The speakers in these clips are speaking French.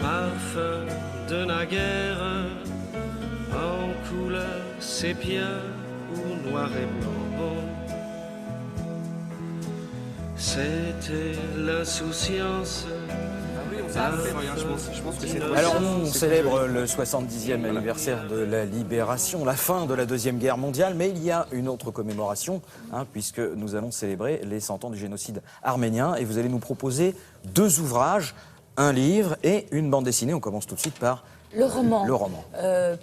parfum de naguère, en couleur sépia ou noir et blanc. C'était l'insouciance. Alors on célèbre le 70e anniversaire de la Libération, la fin de la Deuxième Guerre mondiale, mais il y a une autre commémoration, puisque nous allons célébrer les 100 ans du génocide arménien, et vous allez nous proposer 2 ouvrages, un livre et une bande dessinée. On commence tout de suite par le roman. Le roman.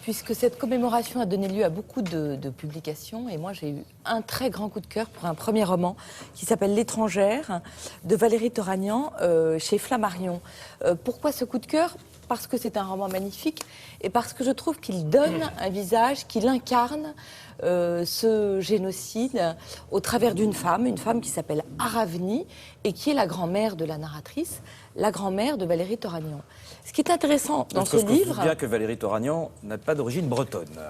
Puisque cette commémoration a donné lieu à beaucoup de publications, et moi j'ai eu un très grand coup de cœur pour un premier roman qui s'appelle L'étrangère de Valérie Toragnan chez Flammarion. Pourquoi ce coup de cœur ? Parce que c'est un roman magnifique et parce que je trouve qu'il donne un visage, qu'il incarne ce génocide au travers d'une femme qui s'appelle Aravni et qui est la grand-mère de la narratrice, la grand-mère de Valérie Toragnan. Ce qui est intéressant dans ce livre... Je dis bien que Valérie Toragnan n'a pas d'origine bretonne.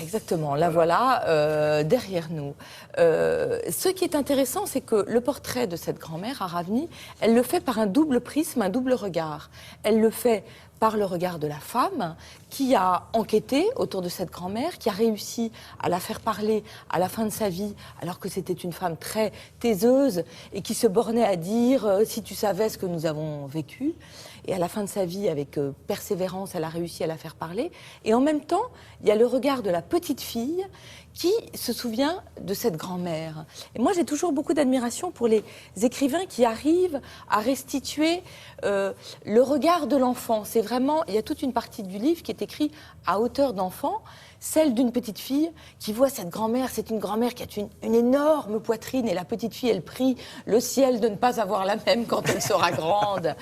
Exactement, la voilà derrière nous. Ce qui est intéressant, c'est que le portrait de cette grand-mère, Aravni, elle le fait par un double prisme, un double regard. Elle le fait par le regard de la femme qui a enquêté autour de cette grand-mère, qui a réussi à la faire parler à la fin de sa vie, alors que c'était une femme très taiseuse et qui se bornait à dire « si tu savais ce que nous avons vécu ». Et à la fin de sa vie, avec persévérance, elle a réussi à la faire parler. Et en même temps, il y a le regard de la petite fille qui se souvient de cette grand-mère. Et moi, j'ai toujours beaucoup d'admiration pour les écrivains qui arrivent à restituer le regard de l'enfant. C'est vraiment, il y a toute une partie du livre qui est écrite à hauteur d'enfant, celle d'une petite fille qui voit cette grand-mère. C'est une grand-mère qui a une énorme poitrine et la petite fille, elle prie le ciel de ne pas avoir la même quand elle sera grande.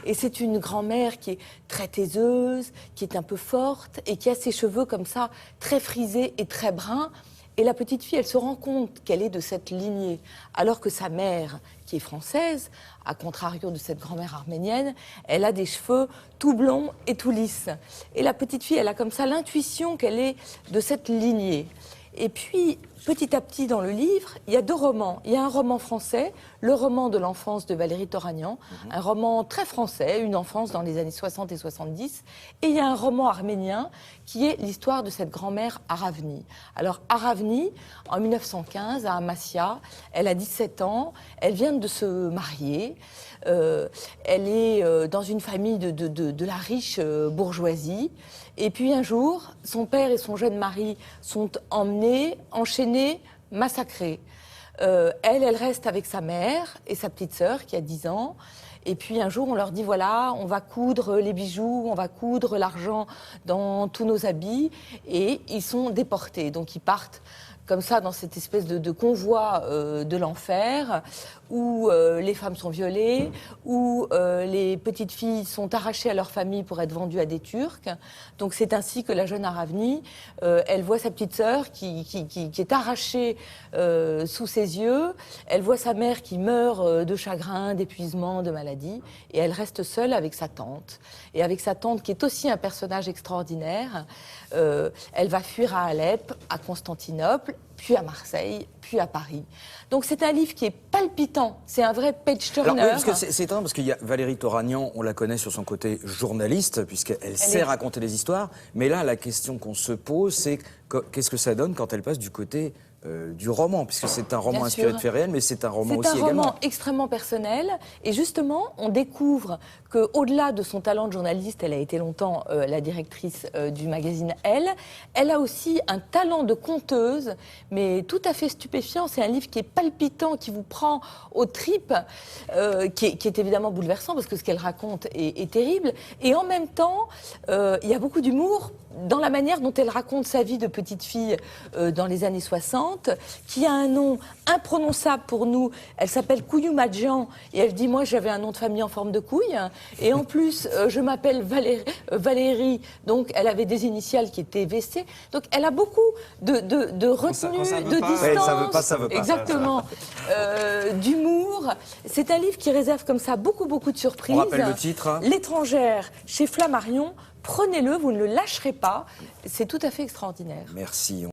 Et c'est une grand-mère qui est très taiseuse, qui est un peu forte et qui a ses cheveux comme ça, très frisés et très bruns. Et la petite fille, elle se rend compte qu'elle est de cette lignée, alors que sa mère, qui est française, à contrario de cette grand-mère arménienne, elle a des cheveux tout blonds et tout lisses. Et la petite fille, elle a comme ça l'intuition qu'elle est de cette lignée. Et puis, petit à petit dans le livre, il y a 2 romans. Il y a un roman français, le roman de l'enfance de Valérie Toragnan, un roman très français, une enfance dans les années 60 et 70. Et il y a un roman arménien qui est l'histoire de cette grand-mère Aravni. Alors Aravni, en 1915, à Amasya, elle a 17 ans, elle vient de se marier. Elle est dans une famille de la riche bourgeoisie. Et puis un jour, son père et son jeune mari sont emmenés, enchaînés, massacrés. Elle reste avec sa mère et sa petite sœur qui a 10 ans. Et puis un jour, on leur dit, voilà, on va coudre les bijoux, on va coudre l'argent dans tous nos habits. Et ils sont déportés. Donc ils partent comme ça dans cette espèce de convoi de l'enfer, où les femmes sont violées, où les petites filles sont arrachées à leur famille pour être vendues à des Turcs. Donc c'est ainsi que la jeune Aravni, elle voit sa petite sœur qui est arrachée sous ses yeux, elle voit sa mère qui meurt de chagrin, d'épuisement, de maladie, et elle reste seule avec sa tante. Et avec sa tante qui est aussi un personnage extraordinaire, elle va fuir à Alep, à Constantinople, puis à Marseille, puis à Paris. Donc c'est un livre qui est palpitant, c'est un vrai page-turner. Alors, oui, parce que c'est étonnant, parce qu'il y a Valérie Toragnan, on la connaît sur son côté journaliste, puisqu'elle sait raconter des histoires, mais là, la question qu'on se pose, c'est qu'est-ce que ça donne quand elle passe du côté du roman, puisque c'est un roman inspiré de faits réels, mais c'est un roman aussi également. C'est un roman extrêmement personnel, et justement, on découvre qu'au-delà de son talent de journaliste, elle a été longtemps la directrice du magazine Elle a aussi un talent de conteuse, mais tout à fait stupéfiant. C'est un livre qui est palpitant, qui vous prend aux tripes, qui est évidemment bouleversant, parce que ce qu'elle raconte est terrible, et en même temps, il y a beaucoup d'humour dans la manière dont elle raconte sa vie de petite fille dans les années 60, qui a un nom imprononçable pour nous. Elle s'appelle Kouyoumadjian et elle dit, moi j'avais un nom de famille en forme de couille, et en plus je m'appelle Valérie, donc elle avait des initiales qui étaient VC. Donc elle a beaucoup de retenue, de distance, ça veut pas. Exactement, d'humour. C'est un livre qui réserve comme ça beaucoup de surprises. On rappelle le titre. L'étrangère chez Flammarion. Prenez-le, vous ne le lâcherez pas. C'est tout à fait extraordinaire. Merci.